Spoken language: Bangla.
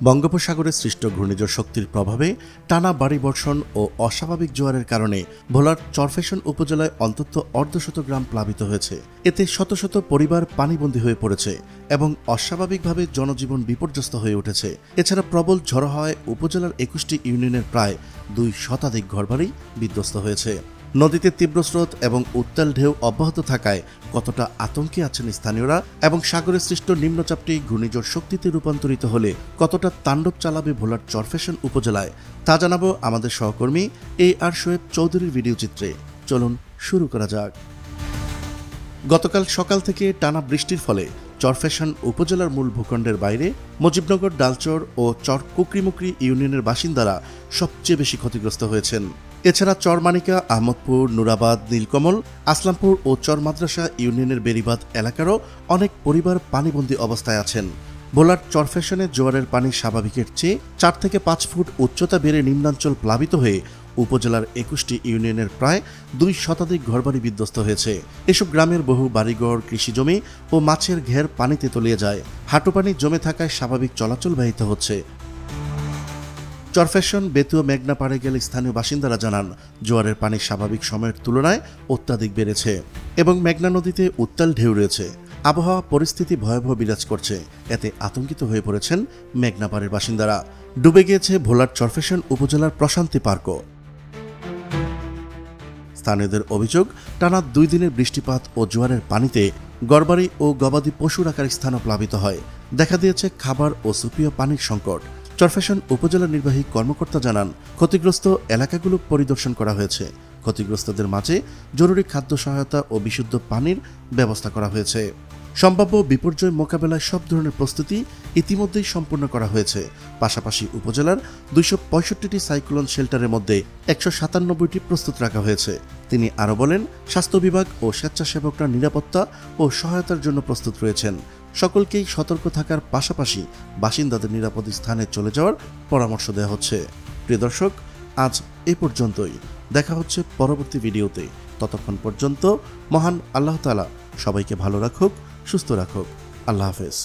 বঙ্গোপসাগরে সৃষ্ট ঘূর্ণিঝড় শক্তির প্রভাবে টানা ভারী বর্ষণ ও অস্বাভাবিক জোয়ারের কারণে ভোলার চরফ্যাশন উপজেলায় অন্তত অর্ধশত গ্রাম প্লাবিত হয়েছে। এতে শত শত পরিবার পানিবন্দী হয়ে পড়েছে এবং অস্বাভাবিকভাবে জনজীবন বিপর্যস্ত হয়ে উঠেছে। এছাড়া প্রবল ঝড় হওয়ায় উপজেলার ২১টি ইউনিয়নের প্রায় ২ শতাধিক ঘরবাড়ি বিধ্বস্ত হয়েছে। নদীতে তীব্র স্রোত এবং উত্তাল ঢেউ অব্যাহত থাকায় কতটা আতঙ্কে আছেন স্থানীয়রা এবং সাগরে সৃষ্ট নিম্নচাপটি ঘূর্ণিঝড় শক্তিতে রূপান্তরিত হলে কতটা তাণ্ডব চালাবে ভোলার চরফ্যাশন উপজেলায় তা জানাবো আমাদের সহকর্মী AR শোয়েব চৌধুরীর ভিডিও চিত্রে। চলুন শুরু করা যাক। গতকাল সকাল থেকে টানা বৃষ্টির ফলে চরফ্যাশন উপজেলার মূল ভূখণ্ডের বাইরে মুজিবনগর, ডালচর ও চর কুকরিমুকরি ইউনিয়নের বাসিন্দারা সবচেয়ে বেশি ক্ষতিগ্রস্ত হয়েছেন। এছাড়া চরমানিকা, আহমদপুর, নুরাবাদ, নীলকমল, আসলামপুর ও চর মাদ্রাসা ইউনিয়নের বেড়িবাঁধ এলাকারও অনেক পরিবার পানিবন্দী অবস্থায় আছেন। ভোলার চরফ্যাশনে জোয়ারের পানি স্বাভাবিকের চেয়ে ৪ থেকে ৫ ফুট উচ্চতা বেড়ে নিম্নাঞ্চল প্লাবিত হয়ে উপজেলার ২১টি ইউনিয়নের প্রায় ২ শতাধিক ঘরবাড়ি বিধ্বস্ত হয়েছে। এসব গ্রামের বহু বাড়িঘর, কৃষিজমি ও মাছের ঘের পানিতে তলিয়ে যায়। হাঁটু পানি জমে থাকায় স্বাভাবিক চলাচল ব্যাহত হচ্ছে। চরফ্যাশন, বেতুয়া, মেঘনা পাড়ে গেলে স্থানীয় বাসিন্দারা জানান, জোয়ারের পানি স্বাভাবিক সময়ের তুলনায় অত্যাধিক বেড়েছে এবং মেঘনা নদীতে উত্তাল ঢেউ রয়েছে। আবহাওয়া পরিস্থিতি ভয়াবহ বিরাজ করছে। এতে আতঙ্কিত হয়ে পড়েছেন মেঘনা পাড়ের বাসিন্দারা। ডুবে গিয়েছে ভোলার চরফ্যাশন উপজেলার প্রশান্তি পার্কও। স্থানীয়দের অভিযোগ, টানা ২ দিনের বৃষ্টিপাত ও জোয়ারের পানিতে গড়বাড়ি ও গবাদি পশু রাখার স্থানও প্লাবিত হয়। দেখা দিয়েছে খাবার ও সুপেয় পানির সংকট। চরফ্যাশন উপজেলা নির্বাহী কর্মকর্তা জানান, ক্ষতিগ্রস্ত এলাকাগুলো পরিদর্শন করা হয়েছে। ক্ষতিগ্রস্তদের মাঝে জরুরি খাদ্য সহায়তা ও বিশুদ্ধ পানির ব্যবস্থা করা হয়েছে। সম্ভাব্য বিপর্যয় মোকাবেলায় সব ধরনের প্রস্তুতি ইতিমধ্যেই সম্পূর্ণ করা হয়েছে। পাশাপাশি উপজেলার ২৬৫টি সাইক্লোন শেল্টারের মধ্যে ১৯৭টি প্রস্তুত রাখা হয়েছে। তিনি আরও বলেন, স্বাস্থ্য বিভাগ ও স্বেচ্ছাসেবকরা নিরাপত্তা ও সহায়তার জন্য প্রস্তুত রয়েছেন। সকলকেই সতর্ক থাকার পাশাপাশি বাসিন্দাদের নিরাপদ স্থানে চলে যাওয়ার পরামর্শ দেওয়া হচ্ছে। প্রিয় দর্শক, আজ এ পর্যন্তই। দেখা হচ্ছে পরবর্তী ভিডিওতে। ততক্ষণ পর্যন্ত মহান আল্লাহ তাআলা সবাইকে ভালো রাখুক, সুস্থ রাখুক। আল্লাহ হাফেজ।